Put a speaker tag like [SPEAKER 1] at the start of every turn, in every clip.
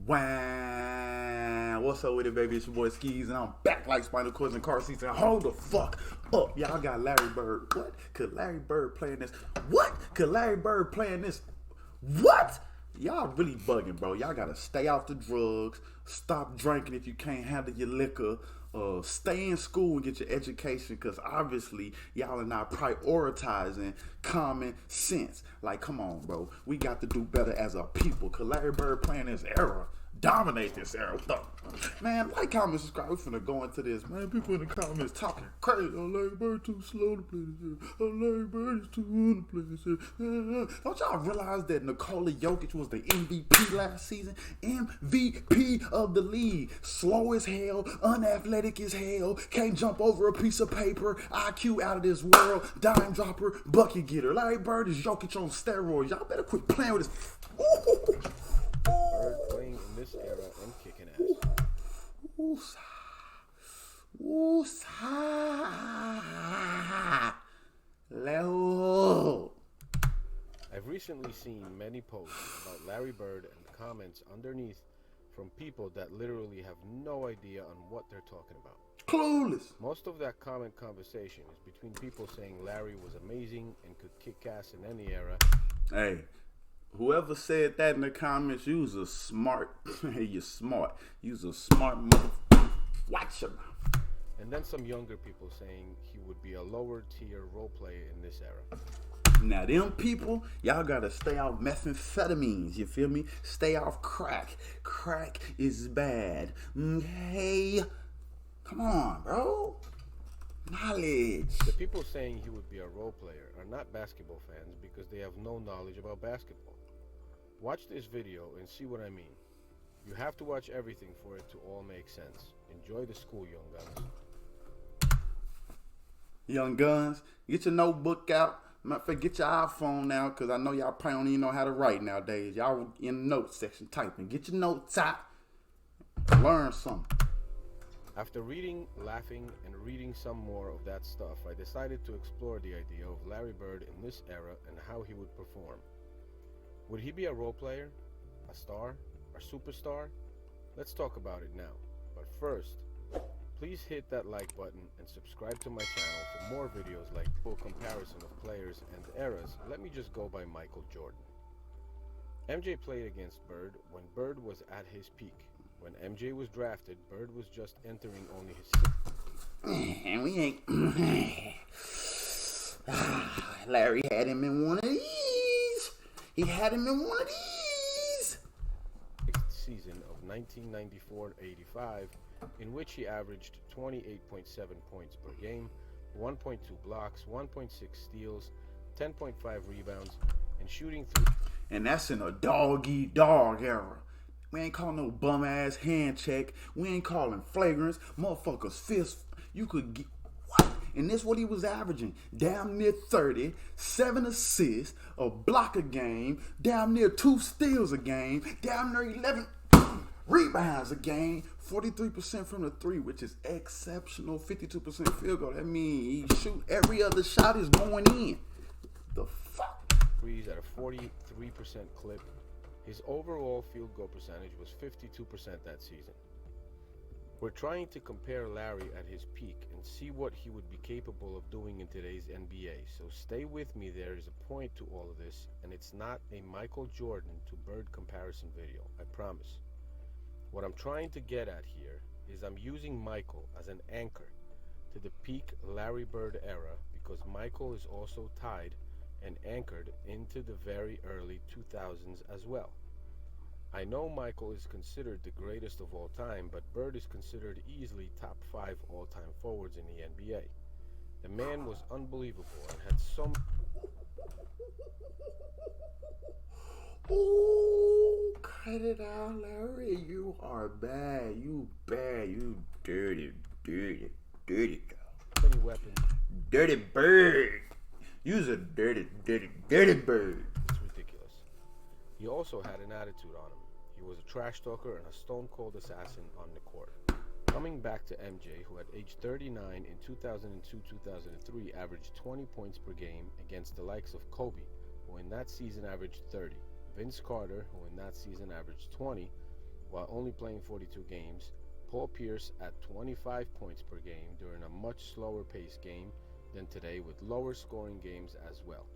[SPEAKER 1] Wow, what's up with it, baby? It's your boy Sceez, and I'm back like spinal cords and car seats. And hold the fuck up, y'all got Larry Bird. What? Could Larry Bird playing this? What? Could Larry Bird playing this? What? Y'all really bugging, bro. Y'all gotta stay off the drugs. Stop drinking if you can't handle your liquor. Stay in school and get your education, because obviously y'all are not prioritizing common sense. Like, come on, bro. We got to do better as a people. Cause Larry Bird playing this era, dominate this era. Man, like, comment, subscribe. We finna go into this. Man, people in the comments talking crazy. Oh, Larry Bird too slow to play this era. Oh, Larry Bird is too good to play this era. Don't y'all realize that Nikola Jokic was the MVP last season? MVP of the league. Slow as hell, unathletic as hell, can't jump over a piece of paper, IQ out of this world, dime dropper, bucket getter. Larry Bird is Jokic on steroids. Y'all better quit playing with this.
[SPEAKER 2] Bird playing in this era and kicking ass.
[SPEAKER 1] Leo.
[SPEAKER 2] I've recently seen many posts about Larry Bird and the comments underneath from people that literally have no idea on what they're talking about.
[SPEAKER 1] Clueless.
[SPEAKER 2] Most of that comment conversation is between people saying Larry was amazing and could kick ass in any era.
[SPEAKER 1] Hey, whoever said that in the comments, you was a smart. You're smart. You's a smart mother. Watch your mouth.
[SPEAKER 2] And then some younger people saying he would be a lower tier role player in this era.
[SPEAKER 1] Now, them people, y'all gotta stay off methamphetamines, you feel me? Stay off crack. Crack is bad. Hey, come on, bro. Knowledge.
[SPEAKER 2] The people saying he would be a role player are not basketball fans because they have no knowledge about basketball. Watch this video and see what I mean. You have to watch everything for it to all make sense. Enjoy the school, young guns.
[SPEAKER 1] Young guns, get your notebook out. Matter of fact, get your iPhone now, because I know y'all probably don't even know how to write nowadays. Y'all in the notes section typing. Get your notes out. Learn something.
[SPEAKER 2] After reading, laughing, and reading some more of that stuff, I decided to explore the idea of Larry Bird in this era and how he would perform. Would he be a role player? A star? A superstar? Let's talk about it now. But first, please hit that like button and subscribe to my channel for more videos like full comparison of players and eras. Let me just go by Michael Jordan. MJ played against Bird when Bird was at his peak. When MJ was drafted, Bird was just entering only his sixth.
[SPEAKER 1] And we ain't. Larry had him in one of these. He had him in one of these.
[SPEAKER 2] Sixth season of 1994-85, in which he averaged 28.7 points per game, 1.2 blocks, 1.6 steals, 10.5 rebounds, and shooting three.
[SPEAKER 1] And that's in a dog-eat-dog era. We ain't calling no bum-ass hand check. We ain't calling flagrants. Motherfuckers fist. You could get... What? And this what he was averaging. Damn near 30, 7 assists, a block a game, damn near 2 steals a game, damn near 11 rebounds a game, 43% from the 3, which is exceptional, 52% field goal. That means he shoot every other shot is going in. The fuck?
[SPEAKER 2] Threes at a 43% clip. His overall field goal percentage was 52% that season. We're trying to compare Larry at his peak and see what he would be capable of doing in today's NBA. So stay with me, there is a point to all of this, and it's not a Michael Jordan to Bird comparison video, I promise. What I'm trying to get at here is I'm using Michael as an anchor to the peak Larry Bird era because Michael is also tied and anchored into the very early 2000s as well. I know Michael is considered the greatest of all time, but Bird is considered easily top 5 all-time forwards in the NBA. The man was unbelievable and had so...
[SPEAKER 1] Ooh, cut it out, Larry. You are bad. You bad. You dirty girl.
[SPEAKER 2] many weapons.
[SPEAKER 1] Dirty bird. You's a dirty bird.
[SPEAKER 2] It's ridiculous. He also had an attitude on him. He was a trash talker and a stone-cold assassin on the court. Coming back to MJ, who at age 39 in 2002-2003 averaged 20 points per game against the likes of Kobe, who in that season averaged 30, Vince Carter, who in that season averaged 20, while only playing 42 games, Paul Pierce at 25 points per game during a much slower paced game than today with lower scoring games as well.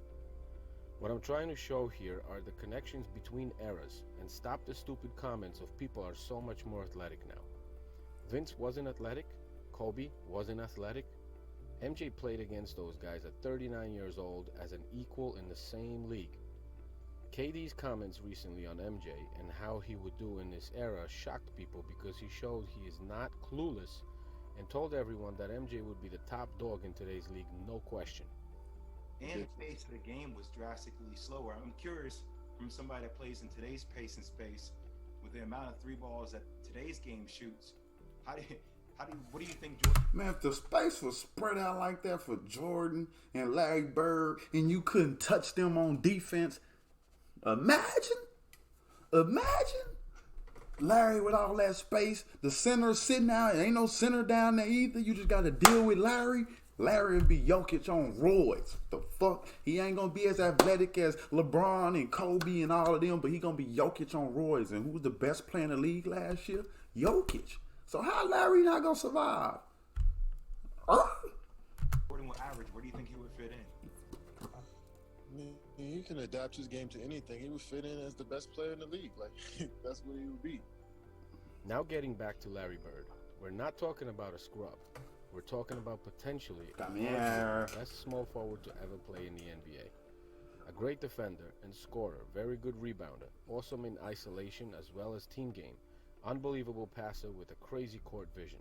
[SPEAKER 2] What I'm trying to show here are the connections between eras and stop the stupid comments of people are so much more athletic now. Vince wasn't athletic, Kobe wasn't athletic. MJ played against those guys at 39 years old as an equal in the same league. KD's comments recently on MJ and how he would do in this era shocked people because he showed he is not clueless and told everyone that MJ would be the top dog in today's league, no question.
[SPEAKER 3] And the pace of the game was drastically slower. I'm curious from somebody that plays in today's pace and space with the amount of three balls that today's game shoots. What do you think, Jordan?
[SPEAKER 1] Man, if the space was spread out like that for Jordan and Larry Bird and you couldn't touch them on defense, imagine Larry with all that space, the center sitting out, ain't no center down there either. You just got to deal with Larry. Larry would be Jokic on roids. The fuck? He ain't gonna be as athletic as LeBron and Kobe and all of them, but he gonna be Jokic on roids. And who was the best player in the league last year? Jokic. So how Larry not gonna survive?
[SPEAKER 3] Jordan will average. Where do you think he would fit in?
[SPEAKER 4] He can adapt his game to anything. He would fit in as the best player in the league. Like, that's what he would be.
[SPEAKER 2] Now getting back to Larry Bird, we're not talking about a scrub. We're talking about potentially the best small forward to ever play in the NBA. A great defender and scorer, very good rebounder, awesome in isolation as well as team game, unbelievable passer with a crazy court vision.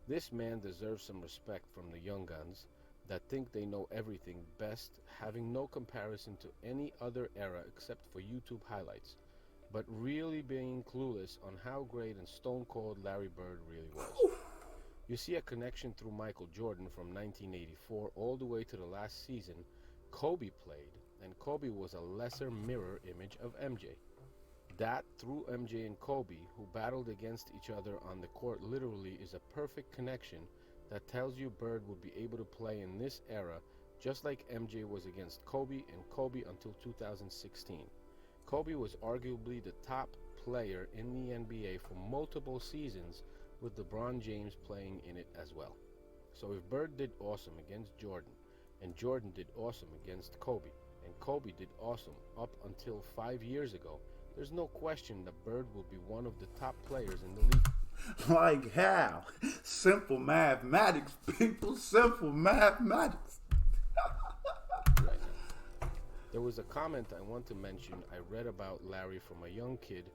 [SPEAKER 2] This man deserves some respect from the young guns that think they know everything best, having no comparison to any other era except for YouTube highlights, but really being clueless on how great and stone cold Larry Bird really was. You see a connection through Michael Jordan from 1984 all the way to the last season Kobe played, and Kobe was a lesser mirror image of MJ. That, through MJ and Kobe, who battled against each other on the court literally, is a perfect connection that tells you Bird would be able to play in this era just like MJ was against Kobe and Kobe until 2016. Kobe was arguably the top player in the NBA for multiple seasons, with LeBron James playing in it as well. So if Bird did awesome against Jordan, and Jordan did awesome against Kobe, and Kobe did awesome up until 5 years ago, there's no question that Bird will be one of the top players in the league.
[SPEAKER 1] Like how? Simple mathematics, people. Simple mathematics.
[SPEAKER 2] Right now. There was a comment I want to mention I read about Larry from a young kid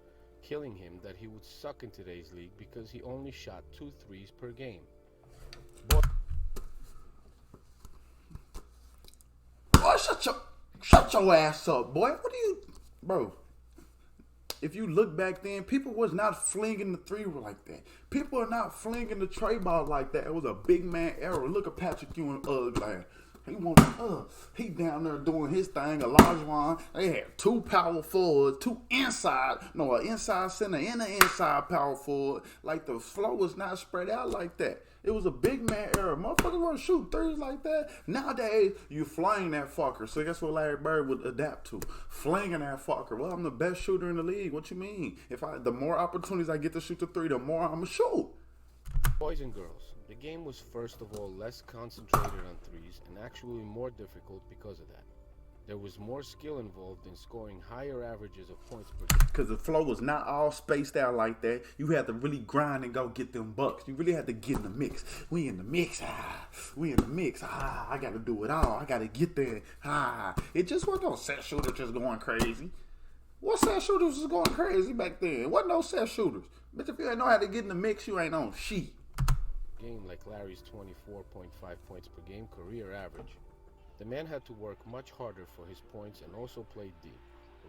[SPEAKER 2] killing him that he would suck in today's league because he only shot 2 threes per game.
[SPEAKER 1] Boy, shut your ass up, boy. What do you, bro? If you look back then, people was not flinging the three like that. People are not flinging the tray ball like that. It was a big man era. Look at Patrick Ewing, like he down there doing his thing. Olajuwon, they had 2 power forwards, an inside center and an inside power forward. Like the flow was not spread out like that. It was a big man era. Motherfuckers want to shoot threes like that. Nowadays, you fling that fucker. So guess what Larry Bird would adapt to? Flinging that fucker. Well, I'm the best shooter in the league. What you mean? The more opportunities I get to shoot the three, the more I'm going to shoot.
[SPEAKER 2] Boys and girls, the game was first of all less concentrated on threes and actually more difficult because of that. There was more skill involved in scoring higher averages of points per game.
[SPEAKER 1] Because the flow was not all spaced out like that. You had to really grind and go get them bucks. You really had to get in the mix. We in the mix. I got to do it all. I got to get there. It just wasn't no set shooter just going crazy. What set shooters was going crazy back then? It wasn't no set shooters. But if you ain't know how to get in the mix, you ain't on shit.
[SPEAKER 2] Game like Larry's 24.5 points per game career average. The man had to work much harder for his points and also played D,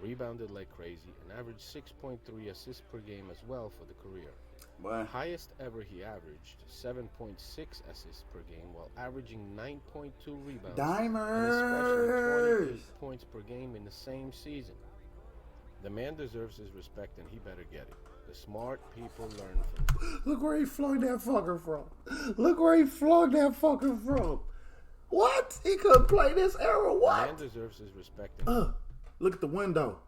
[SPEAKER 2] rebounded like crazy, and averaged 6.3 assists per game as well for the career.
[SPEAKER 1] What?
[SPEAKER 2] Highest ever he averaged 7.6 assists per game while averaging 9.2 rebounds and especially 28 points per game in the same season. The man deserves his respect and he better get it. The smart people learn from him.
[SPEAKER 1] Look where he flung that fucker from. What? He couldn't play this era. What?
[SPEAKER 2] The man deserves his respect.
[SPEAKER 1] Look at the window.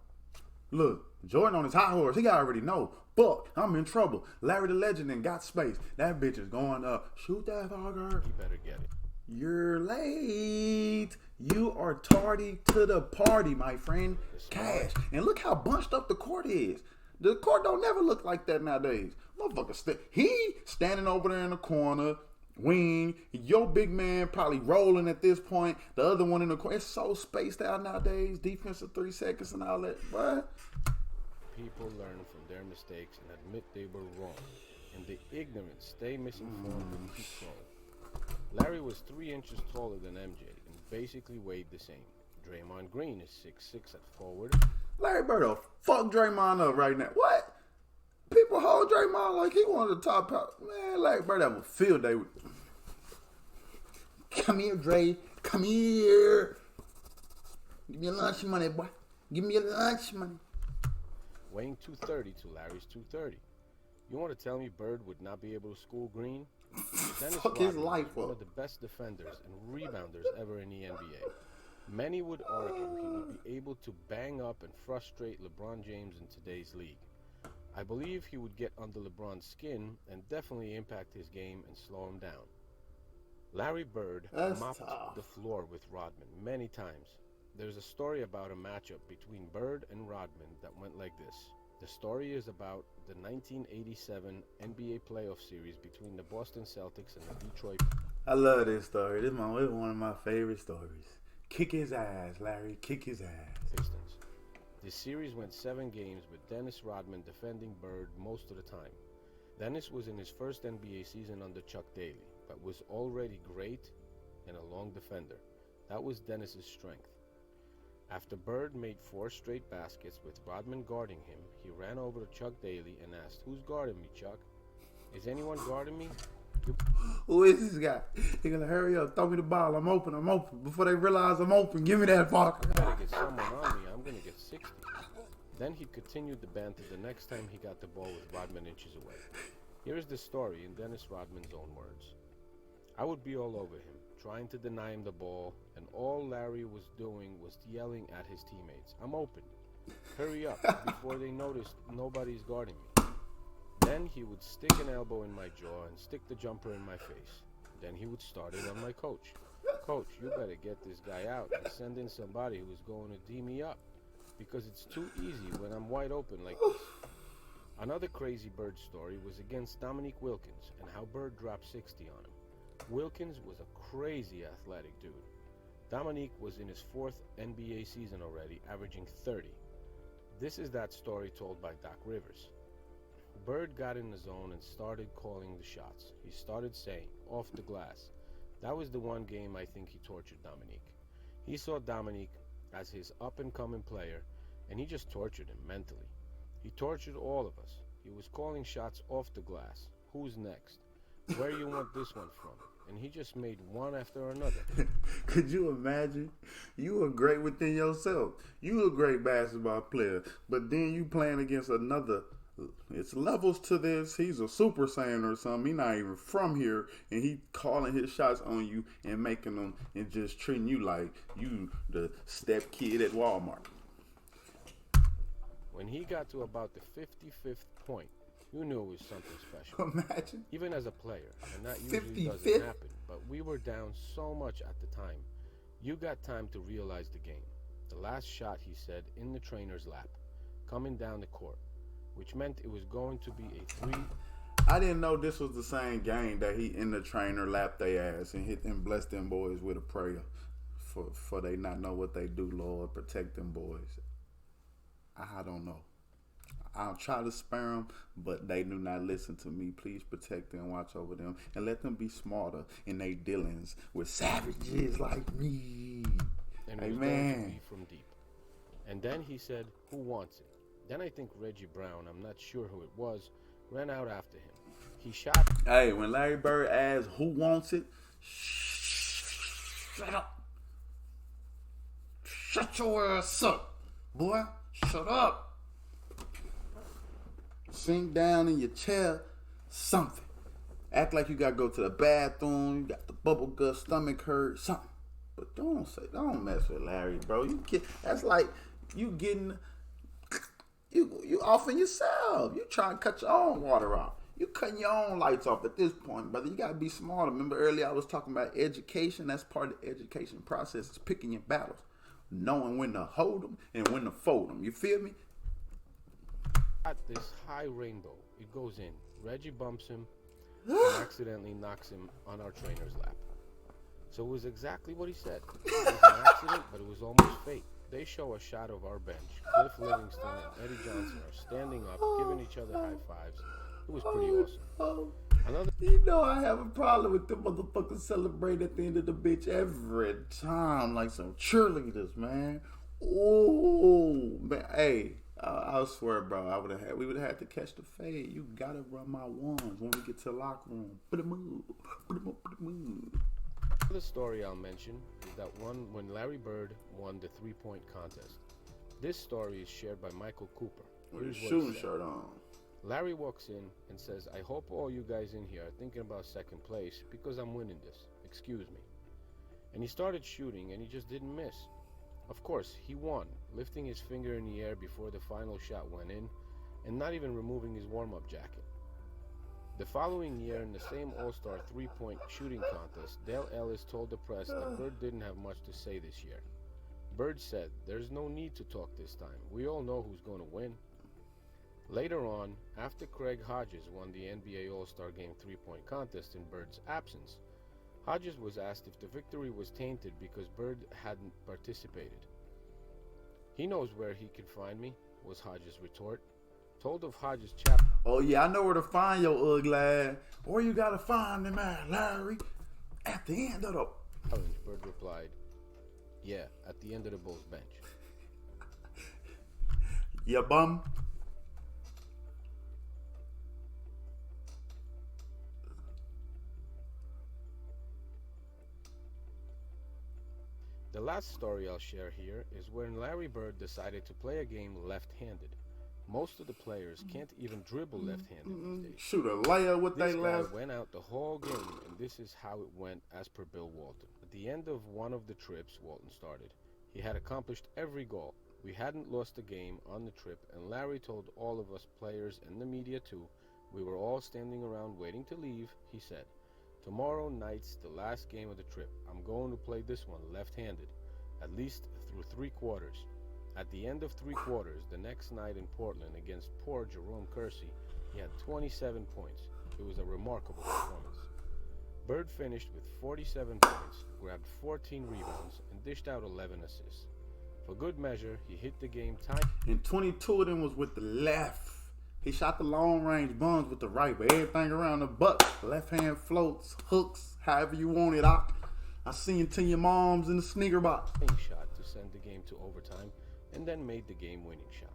[SPEAKER 1] Look, Jordan on his high horse. He already know. Fuck, I'm in trouble. Larry the Legend and got space. That bitch is going up. Shoot that hogger.
[SPEAKER 2] He better get it.
[SPEAKER 1] You're late. You are tardy to the party, my friend. Cash. And look how bunched up the court is. The court don't never look like that nowadays. Motherfucker, he standing over there in the corner, wing. Your big man probably rolling at this point. The other one in the corner. It's so spaced out nowadays. Defensive 3 seconds and all that. What?
[SPEAKER 2] People learn from their mistakes and admit they were wrong. And the ignorant stay misinformed and keep trolling. Larry was 3 inches taller than MJ and basically weighed the same. Draymond Green is 6'6" at forward.
[SPEAKER 1] Larry Bird will fuck Draymond up right now. What? People hold Draymond like he one of the top power. Man, Larry Bird have a field day with. Come here, Dre. Come here. Give me your lunch money, boy. Give me your lunch money.
[SPEAKER 2] Weighing 230 to Larry's 230. You want to tell me Bird would not be able to school Green? Dennis
[SPEAKER 1] Fuck his
[SPEAKER 2] Rodman
[SPEAKER 1] life
[SPEAKER 2] is one
[SPEAKER 1] up.
[SPEAKER 2] of the best defenders and rebounders ever in the NBA. Many would argue he would be able to bang up and frustrate LeBron James in today's league. I believe he would get under LeBron's skin and definitely impact his game and slow him down. Larry Bird
[SPEAKER 1] That's
[SPEAKER 2] mopped
[SPEAKER 1] tough.
[SPEAKER 2] the floor with Rodman many times. There's a story about a matchup between Bird and Rodman that went like this. The story is about the 1987 NBA playoff series between the Boston Celtics and the Detroit
[SPEAKER 1] I love this story. This is one of my favorite stories. Kick his ass, Larry. Kick his ass.
[SPEAKER 2] Pistons. The series went 7 games with Dennis Rodman defending Bird most of the time. Dennis was in his first NBA season under Chuck Daly, but was already great and a long defender. That was Dennis's strength. After Bird made 4 straight baskets with Rodman guarding him, he ran over to Chuck Daly and asked, "Who's guarding me, Chuck? Is anyone guarding me?"
[SPEAKER 1] Who is this guy? He gonna hurry up, throw me the ball. I'm open. Before they realize I'm open, give me that fuck.
[SPEAKER 2] Gotta get someone on me, I'm gonna get 60. Then he continued the banter the next time he got the ball with Rodman inches away. Here's the story in Dennis Rodman's own words. I would be all over him, trying to deny him the ball, and all Larry was doing was yelling at his teammates, "I'm open. Hurry up," before they noticed nobody's guarding me. Then he would stick an elbow in my jaw and stick the jumper in my face. Then he would start it on my coach. "Coach, you better get this guy out and send in somebody who's going to D me up, because it's too easy when I'm wide open like this." Another crazy Bird story was against Dominique Wilkins and how Bird dropped 60 on him. Wilkins was a crazy athletic dude. Dominique was in his 4th NBA season already, averaging 30. This is that story told by Doc Rivers. Bird got in the zone and started calling the shots. He started saying, "Off the glass." That was the one game I think he tortured Dominique. He saw Dominique as his up-and-coming player, and he just tortured him mentally. He tortured all of us. He was calling shots off the glass. Who's next? Where you want this one from? And he just made one after another.
[SPEAKER 1] Could you imagine? You were great within yourself. You a great basketball player, but then you playing against another. It's levels to this. He's a Super Saiyan or something. He not even from here, and he calling his shots on you and making them and just treating you like you the step kid at Walmart.
[SPEAKER 2] When he got to about the 55th point, you knew it was something special.
[SPEAKER 1] Imagine.
[SPEAKER 2] Even as a player, and that usually
[SPEAKER 1] 55th?
[SPEAKER 2] doesn't happen, but we were down so much at the time. You got time to realize the game. The last shot, he said, in the trainer's lap, coming down the court, which meant it was going to be a 3.
[SPEAKER 1] I didn't know this was the same game that he in the trainer lapped their ass and hit them, bless them boys with a prayer for they not know what they do. Lord, protect them boys. I don't know. I'll try to spare them, but they do not listen to me. Please protect them, watch over them, and let them be smarter in their dealings with savages like me.
[SPEAKER 2] And it was going to be from deep. And then he said, "Who wants it?" Then I think Reggie Brown, I'm not sure who it was, ran out after him. He shot.
[SPEAKER 1] Hey, when Larry Bird asked who wants it, shut up. Shut your ass up, boy. Shut up. Sink down in your chair. Something. Act like you gotta go to the bathroom. You got the bubble gut, stomach hurt. Something. But don't mess with Larry, bro. That's like you getting You offing yourself. You trying to cut your own water off. You cutting your own lights off at this point, brother. You gotta be smarter. Remember earlier I was talking about education. That's part of the education process. Is picking your battles, knowing when to hold them and when to fold them. You feel me?
[SPEAKER 2] At this high rainbow, it goes in. Reggie bumps him and accidentally knocks him on our trainer's lap. So it was exactly what he said. It was an accident, but it was almost fate. They show a shot of our bench. Cliff Livingston and Eddie Johnson are standing up, giving each other high fives. It was pretty awesome. Another
[SPEAKER 1] You know I have a problem with them motherfuckers celebrating at the end of the bitch every time like some cheerleaders, man. Oh man, hey, I swear, bro, we would have had to catch the fade. You gotta run my ones when we get to the locker room. Put a move, put a move, put a move.
[SPEAKER 2] Another story I'll mention is that one when Larry Bird won the three-point contest. This story is shared by Michael Cooper.
[SPEAKER 1] With his
[SPEAKER 2] Here's what he
[SPEAKER 1] shooting
[SPEAKER 2] said.
[SPEAKER 1] shirt on.
[SPEAKER 2] Larry walks in and says, I hope all you guys in here are thinking about second place because I'm winning this. Excuse me. And he started shooting and he just didn't miss. Of course, he won, lifting his finger in the air before the final shot went in and not even removing his warm-up jacket. The following year, in the same All-Star three-point shooting contest, Dale Ellis told the press that Bird didn't have much to say this year. Bird said, there's no need to talk this time. We all know who's going to win. Later on, after Craig Hodges won the NBA All-Star Game three-point contest in Bird's absence, Hodges was asked if the victory was tainted because Bird hadn't participated. He knows where he can find me, was Hodges' retort. Told of Hodges' chapter.
[SPEAKER 1] Oh yeah, I know where to find your ugly ass. Where you gotta find him at, Larry? At the end of the
[SPEAKER 2] Challenge, Bird replied, yeah, at the end of the Bulls bench.
[SPEAKER 1] ya bum.
[SPEAKER 2] The last story I'll share here is when Larry Bird decided to play a game left-handed. Most of the players can't even dribble left-handed these days.
[SPEAKER 1] Shoot a layup with
[SPEAKER 2] This
[SPEAKER 1] they
[SPEAKER 2] guy
[SPEAKER 1] left.
[SPEAKER 2] went out the whole game, and this is how it went as per Bill Walton. At the end of one of the trips Walton started, he had accomplished every goal. We hadn't lost a game on the trip, and Larry told all of us players and the media too. We were all standing around waiting to leave. He said, tomorrow night's the last game of the trip. I'm going to play this one left-handed, at least through 3 quarters. At the end of 3 quarters, the next night in Portland against poor Jerome Kersey, he had 27 points. It was a remarkable performance. Bird finished with 47 points, grabbed 14 rebounds, and dished out 11 assists. For good measure, he hit the game time.
[SPEAKER 1] And 22 of them was with the left. He shot the long range buns with the right, but everything around the butt. Left hand floats, hooks, however you want it. I seen it to your moms in the sneaker box.
[SPEAKER 2] Shot to send the game to overtime, and then made the game-winning shot.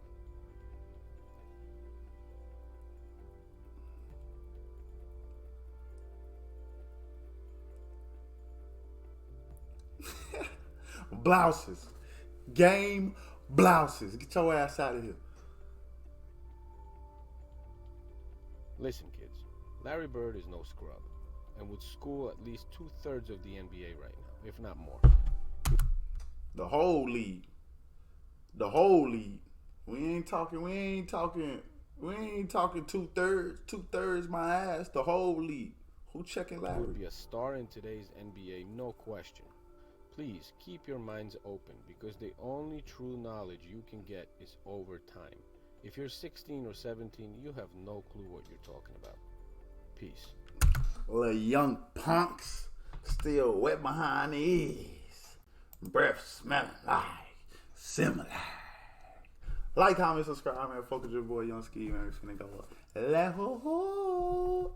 [SPEAKER 1] Blouses. Game blouses. Get your ass out of here.
[SPEAKER 2] Listen, kids, Larry Bird is no scrub, and would school at least 2/3 of the NBA right now, if not more.
[SPEAKER 1] The whole league. The whole league. We ain't talking 2/3. 2/3 my ass. The whole league. Who checking
[SPEAKER 2] He
[SPEAKER 1] Larry?
[SPEAKER 2] would be a star in today's NBA, no question. Please keep your minds open, because the only true knowledge you can get is over time. If you're 16 or 17, you have no clue what you're talking about. Peace.
[SPEAKER 1] Little young punks. Still wet behind the ears. Breath smelling like similar. Like, comment, subscribe, man. Focus your boy Young Sceez, man. It's gonna go up. Level.